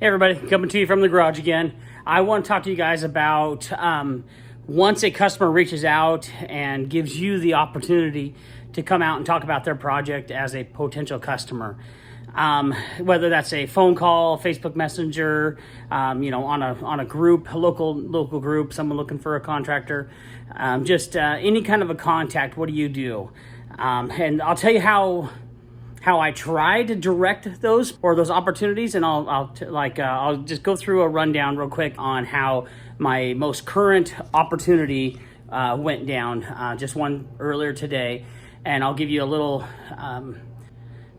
Hey everybody, coming to you from the garage again. I want to talk to you guys about once a customer reaches out and gives you the opportunity to come out and talk about their project as a potential customer. Whether that's a phone call, Facebook Messenger, on a group, a local group, someone looking for a contractor, just any kind of a contact. What do you do? And I'll tell you how I try to direct those opportunities, and I'll just go through a rundown real quick on how my most current opportunity went down. Just one earlier today, and I'll give you a little.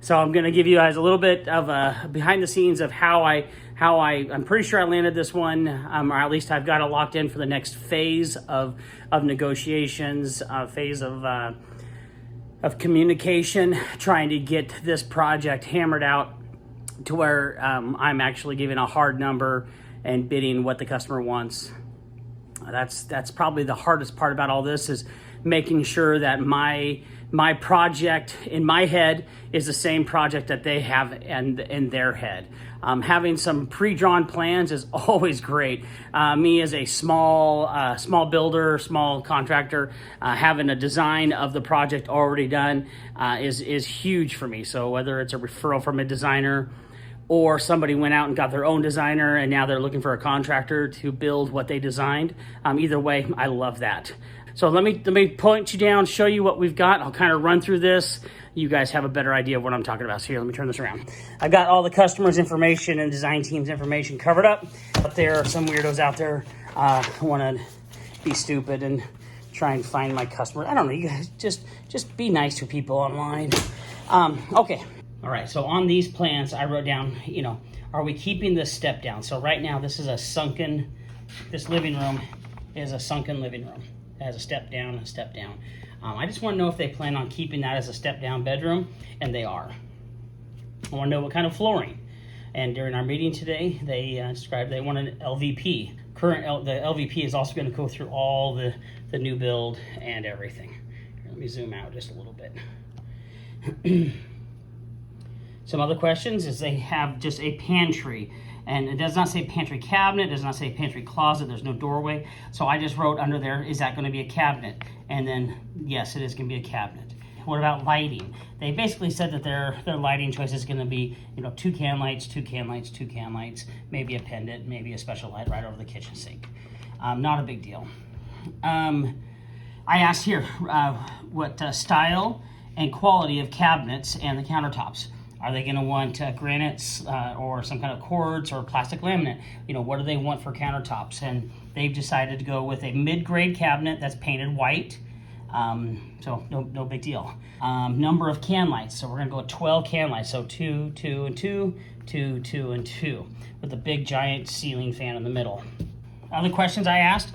So I'm going to give you guys a little bit of a behind the scenes of how I'm pretty sure I landed this one, or at least I've got it locked in for the next phase of negotiations, phase of communication, trying to get this project hammered out to where I'm actually giving a hard number and bidding what the customer wants. That's probably the hardest part about all this, is making sure that my project in my head is the same project that they have in their head. Having some pre-drawn plans is always great. Me as a small builder, small contractor, having a design of the project already done is huge for me. So whether it's a referral from a designer, or somebody went out and got their own designer and now they're looking for a contractor to build what they designed, either way, I love that. So let me point you down, show you what we've got. I'll kind of run through this. You guys have a better idea of what I'm talking about. So here, let me turn this around. I've got all the customers' information and design team's information covered up. But there are some weirdos out there who want to be stupid and try and find my customer. I don't know, you guys just be nice to people online. Okay. All right, so on these plans, I wrote down, are we keeping this step down? So right now, this living room is a sunken living room. It has a step down and a step down. I just want to know if they plan on keeping that as a step down bedroom, and they are. I want to know what kind of flooring. And during our meeting today, they described they want an LVP. The LVP is also going to go through all the new build and everything. Here, let me zoom out just a little bit. Some other questions is they have just a pantry, and it does not say pantry cabinet, it does not say pantry closet, there's no doorway. So I just wrote under there, is that going to be a cabinet? And then, yes, it is going to be a cabinet. What about lighting? They basically said that their lighting choice is going to be, 2 can lights, 2 can lights, 2 can lights, maybe a pendant, maybe a special light right over the kitchen sink. Not a big deal. I asked here what style and quality of cabinets and the countertops. Are they going to want granites or some kind of quartz or plastic laminate? What do they want for countertops? And they've decided to go with a mid-grade cabinet that's painted white. So no big deal. Number of can lights. So we're going to go with 12 can lights. So 2, 2, and 2, 2, 2, and 2, with a big giant ceiling fan in the middle. Other questions I asked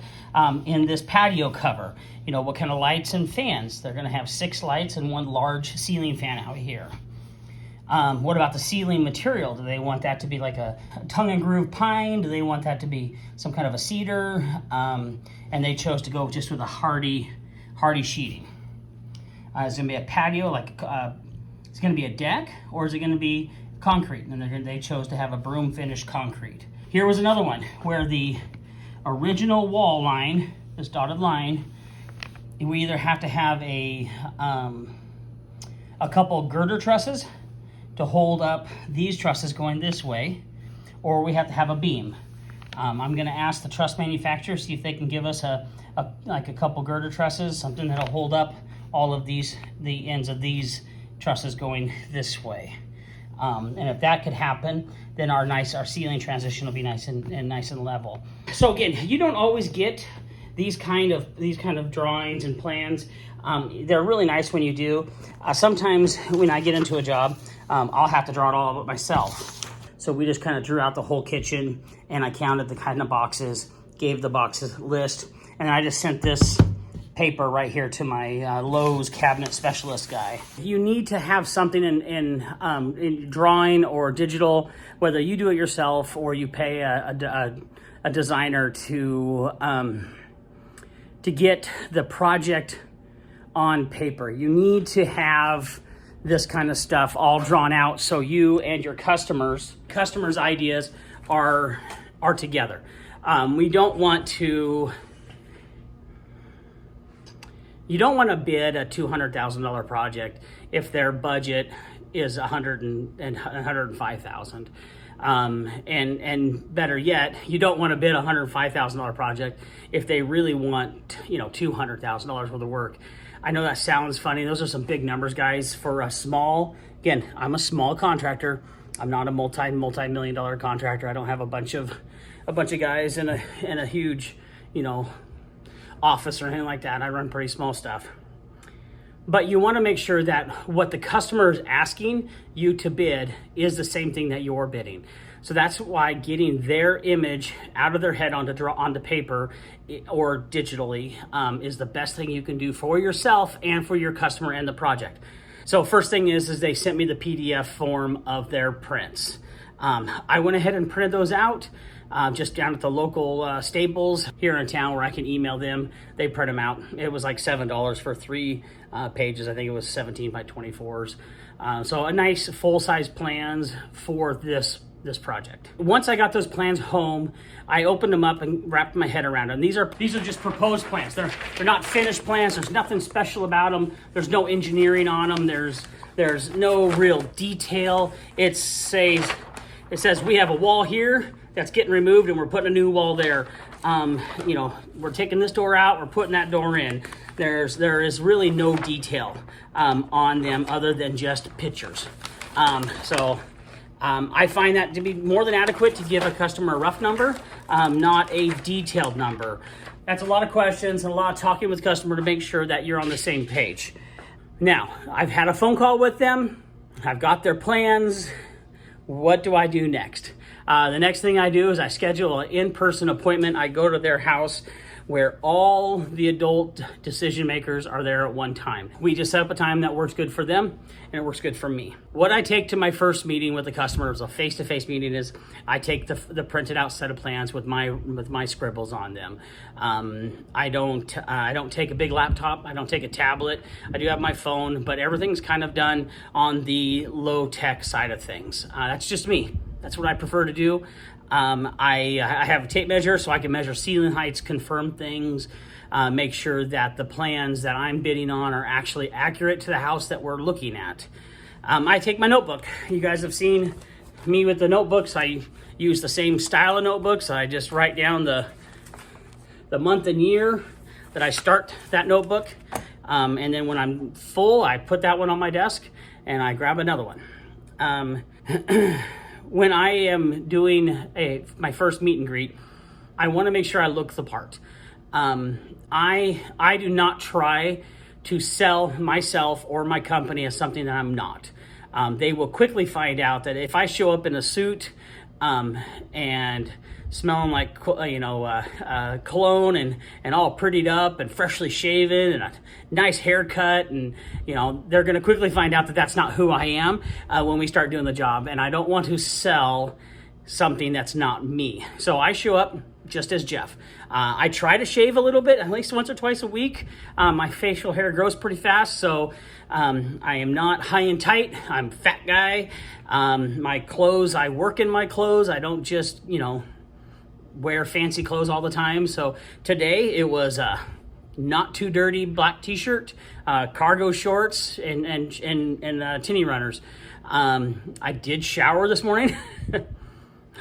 in this patio cover. What kind of lights and fans? They're going to have 6 lights and 1 large ceiling fan out here. What about the ceiling material? Do they want that to be like a tongue and groove pine? Do they want that to be some kind of a cedar? And they chose to go just with a hardy sheeting. Is it going to be a patio, it's going to be a deck, or is it going to be concrete? And they chose to have a broom finish concrete. Here was another one where the original wall line, this dotted line, we either have to have a couple girder trusses to hold up these trusses going this way, or we have to have a beam. I'm going to ask the truss manufacturer, see if they can give us a couple girder trusses, something that'll hold up all of the ends of these trusses going this way. And if that could happen, then our ceiling transition will be nice and level. So again, you don't always get these kind of drawings and plans. They're really nice when you do. Sometimes when I get into a job, I'll have to draw it all up myself. So we just kind of drew out the whole kitchen, and I counted the kind of boxes, gave the boxes list, and I just sent this paper right here to my Lowe's cabinet specialist guy. You need to have something in drawing or digital, whether you do it yourself or you pay a designer to get the project on paper. You need to have this kind of stuff all drawn out so you and your customers' ideas are together. You don't want to bid a $200,000 project if their budget is $105,000. And better yet, you don't want to bid a $105,000 project if they really want, $200,000 worth of work. I know that sounds funny. Those are some big numbers, guys. For a small, again, I'm a small contractor. I'm not a multi-million dollar contractor. I don't have a bunch of guys in a huge, office or anything like that. I run pretty small stuff. But you want to make sure that what the customer is asking you to bid is the same thing that you're bidding. So that's why getting their image out of their head onto paper or digitally is the best thing you can do for yourself and for your customer and the project. So first thing is they sent me the PDF form of their prints. I went ahead and printed those out just down at the local Staples here in town where I can email them. They print them out. It was like $7 for 3 pages. I think it was 17 by 24s. So a nice full-size plans for this project. Once I got those plans home, I opened them up and wrapped my head around them. These are just proposed plans. They're not finished plans. There's nothing special about them. There's no engineering on them. There's no real detail. It says we have a wall here that's getting removed and we're putting a new wall there. We're taking this door out, we're putting that door in. There is really no detail on them other than just pictures. I find that to be more than adequate to give a customer a rough number, not a detailed number. That's a lot of questions and a lot of talking with the customer to make sure that you're on the same page. Now, I've had a phone call with them. I've got their plans. What do I do next? The next thing I do is I schedule an in-person appointment. I go to their house where all the adult decision makers are there at one time. We just set up a time that works good for them and it works good for me. What I take to my first meeting with the customer is a face-to-face meeting is I take the printed out set of plans with my scribbles on them. I don't take a big laptop. I don't take a tablet. I do have my phone, but everything's kind of done on the low-tech side of things. That's just me. That's what I prefer to do. I have a tape measure so I can measure ceiling heights, confirm things, make sure that the plans that I'm bidding on are actually accurate to the house that we're looking at. I take my notebook. You guys have seen me with the notebooks. I use the same style of notebooks. I just write down the month and year that I start that notebook. And then when I'm full, I put that one on my desk and I grab another one. When I am doing my first meet and greet, I want to make sure I look the part. I do not try to sell myself or my company as something that I'm not. They will quickly find out that if I show up in a suit and smelling like cologne and all prettied up and freshly shaven and a nice haircut, and they're going to quickly find out that that's not who I am when we start doing the job. And I don't want to sell something that's not me. So I show up just as Jeff. I try to shave a little bit, at least once or twice a week. My facial hair grows pretty fast, so I am not high and tight. I'm a fat guy. My clothes, I work in my clothes. I don't just, wear fancy clothes all the time. So today it was not too dirty black t-shirt, cargo shorts, and tinny runners. I did shower this morning.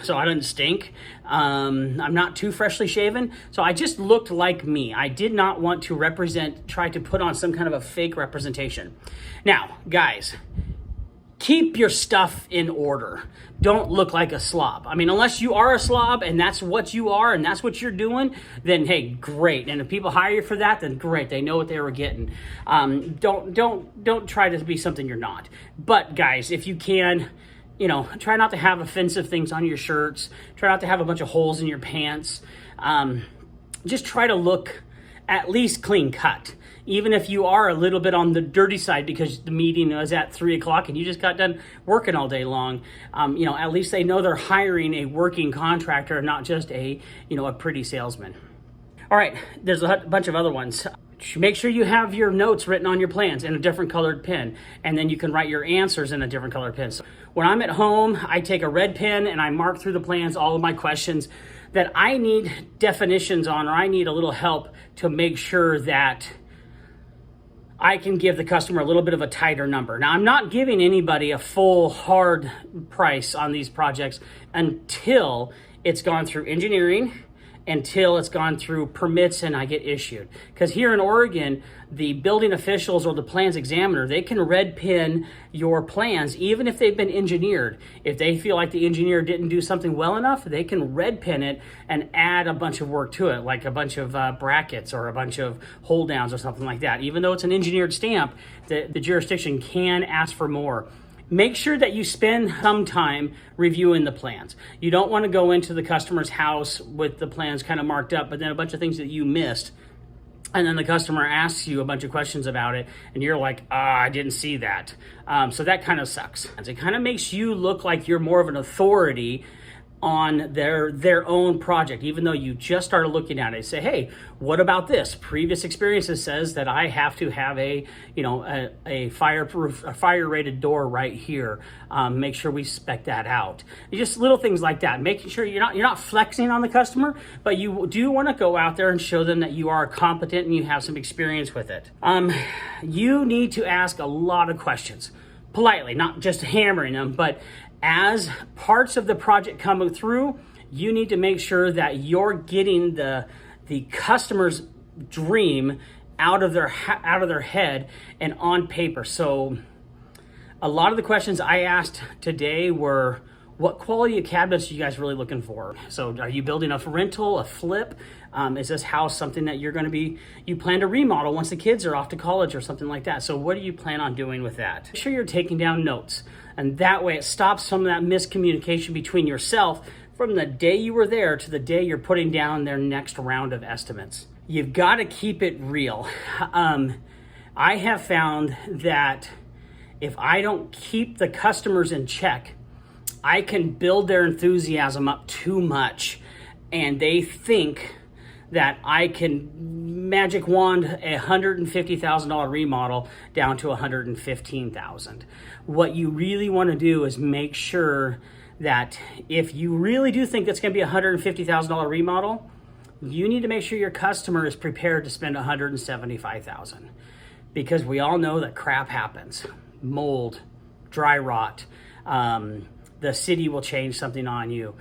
So I didn't stink. I'm not too freshly shaven. So I just looked like me. I did not want to try to put on some kind of a fake representation. Now, guys, keep your stuff in order. Don't look like a slob. I mean, unless you are a slob and that's what you are and that's what you're doing, then hey, great. And if people hire you for that, then great. They know what they were getting. Don't try to be something you're not. But guys, if you can, try not to have offensive things on your shirts. Try not to have a bunch of holes in your pants. Just try to look at least clean cut. Even if you are a little bit on the dirty side because the meeting was at 3:00 and you just got done working all day long, at least they know they're hiring a working contractor, not just a pretty salesman. All right, there's a bunch of other ones. Make sure you have your notes written on your plans in a different colored pen, and then you can write your answers in a different colored pen. So when I'm at home, I take a red pen and I mark through the plans all of my questions that I need definitions on, or I need a little help to make sure that I can give the customer a little bit of a tighter number. Now, I'm not giving anybody a full hard price on these projects until it's gone through engineering, until it's gone through permits and I get issued. Because here in Oregon, the building officials or the plans examiner, they can red pen your plans even if they've been engineered. If they feel like the engineer didn't do something well enough, they can red pen it and add a bunch of work to it, like a bunch of brackets or a bunch of hold downs or something like that. Even though it's an engineered stamp, the jurisdiction can ask for more. Make sure that you spend some time reviewing the plans. You don't want to go into the customer's house with the plans kind of marked up, but then a bunch of things that you missed, and then the customer asks you a bunch of questions about it, and you're like, I didn't see that. So that kind of sucks. It kind of makes you look like you're more of an authority on their own project, even though you just started looking at it. Say, hey, what about this? Previous experiences says that I have to have a fireproof, a fire rated door right here. Make sure we spec that out. Just little things like that, making sure you're not flexing on the customer, but you do want to go out there and show them that you are competent and you have some experience with it. You need to ask a lot of questions politely, not just hammering them, but as parts of the project coming through, you need to make sure that you're getting the customer's dream out of their head and on paper. So a lot of the questions I asked today were, what quality of cabinets are you guys really looking for? So are you building a rental, a flip? Is this house something that you plan to remodel once the kids are off to college or something like that? So what do you plan on doing with that? Make sure you're taking down notes. And that way it stops some of that miscommunication between yourself from the day you were there to the day you're putting down their next round of estimates. You've got to keep it real. I have found that if I don't keep the customers in check, I can build their enthusiasm up too much, and they think that I can magic wand a $150,000 remodel down to $115,000. What you really want to do is make sure that if you really do think that's going to be a $150,000 remodel, you need to make sure your customer is prepared to spend $175,000, because we all know that crap happens. Mold, dry rot, the city will change something on you.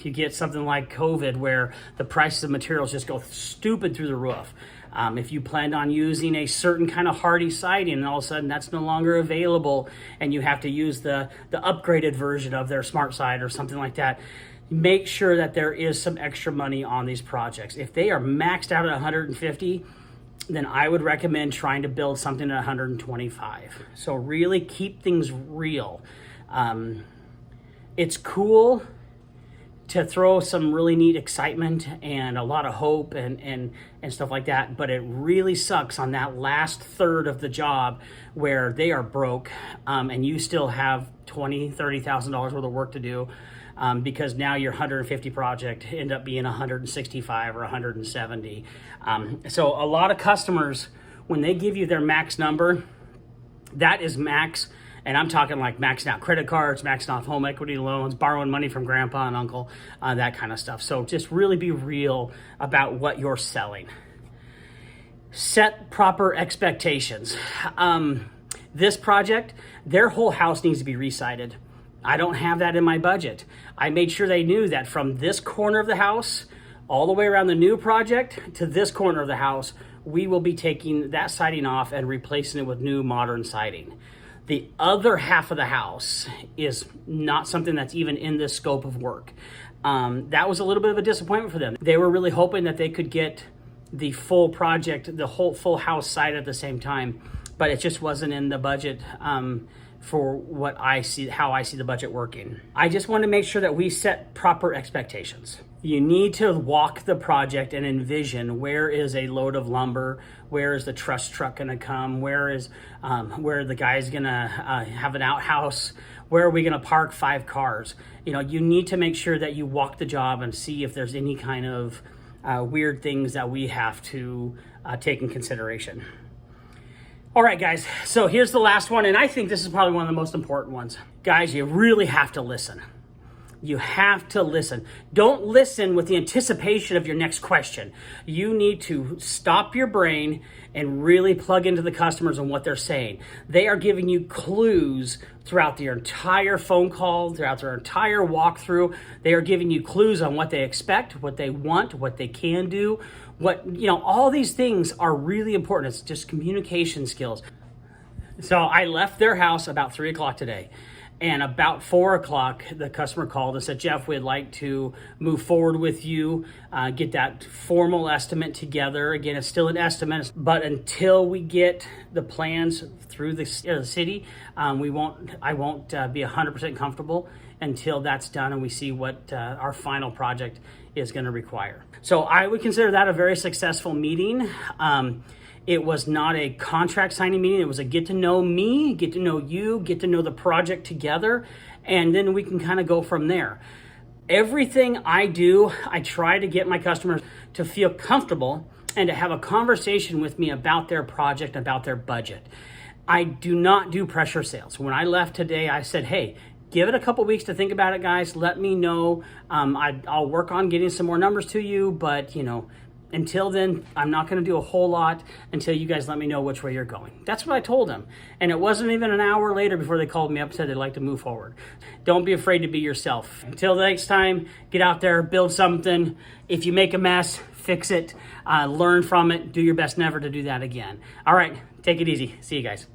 You get something like COVID where the prices of materials just go stupid through the roof. If you planned on using a certain kind of hardy siding and all of a sudden that's no longer available and you have to use the upgraded version of their smart side or something like that, make sure that there is some extra money on these projects. If they are maxed out at 150, then I would recommend trying to build something at 125. So really keep things real. It's cool to throw some really neat excitement and a lot of hope and stuff like that, but it really sucks on that last third of the job where they are broke, and you still have $20,000, $30,000 worth of work to do, because now your 150 project end up being 165 or 170. So a lot of customers, when they give you their max number, that is max. And I'm talking like maxing out credit cards, maxing off home equity loans, borrowing money from grandpa and uncle, that kind of stuff. So just really be real about what you're selling. Set proper expectations. This project, their whole house needs to be resided. I don't have that in my budget. I made sure they knew that from this corner of the house, all the way around the new project to this corner of the house, we will be taking that siding off and replacing it with new modern siding. The other half of the house is not something that's even in the scope of work. That was a little bit of a disappointment for them. They were really hoping that they could get the full project, the whole full house site at the same time, but it just wasn't in the budget for what I see, how I see the budget working. I just want to make sure that we set proper expectations. You need to walk the project and envision where is a load of lumber, where is the truss truck going to come, where the guy's going to have an outhouse, where are we going to park 5 cars. You need to make sure that you walk the job and see if there's any kind of weird things that we have to take in consideration. All right, guys, so here's the last one, and I think this is probably one of the most important ones. Guys, you really have to listen. You have to listen. Don't listen with the anticipation of your next question. You need to stop your brain and really plug into the customers and what they're saying. They are giving you clues throughout their entire phone call, throughout their entire walkthrough. They are giving you clues on what they expect, what they want, what they can do. All these things are really important. It's just communication skills. So I left their house about 3 o'clock today. And about 4 o'clock, the customer called and said, Jeff, we'd like to move forward with you, get that formal estimate together. Again, it's still an estimate, but until we get the plans through the city, I won't be 100% comfortable until that's done and we see what our final project is going to require. So I would consider that a very successful meeting. It was not a contract signing meeting. It was a get to know me, get to know you, get to know the project together, and then we can kind of go from there. Everything I do, I try to get my customers to feel comfortable and to have a conversation with me about their project, about their budget. I do not do pressure sales. When I left today, I said, hey, give it a couple weeks to think about it, guys. Let me know. I'll work on getting some more numbers to you, but until then, I'm not going to do a whole lot until you guys let me know which way you're going. That's what I told them. And it wasn't even an hour later before they called me up and said they'd like to move forward. Don't be afraid to be yourself. Until the next time, get out there, build something. If you make a mess, fix it, learn from it, do your best never to do that again. All right, take it easy. See you guys.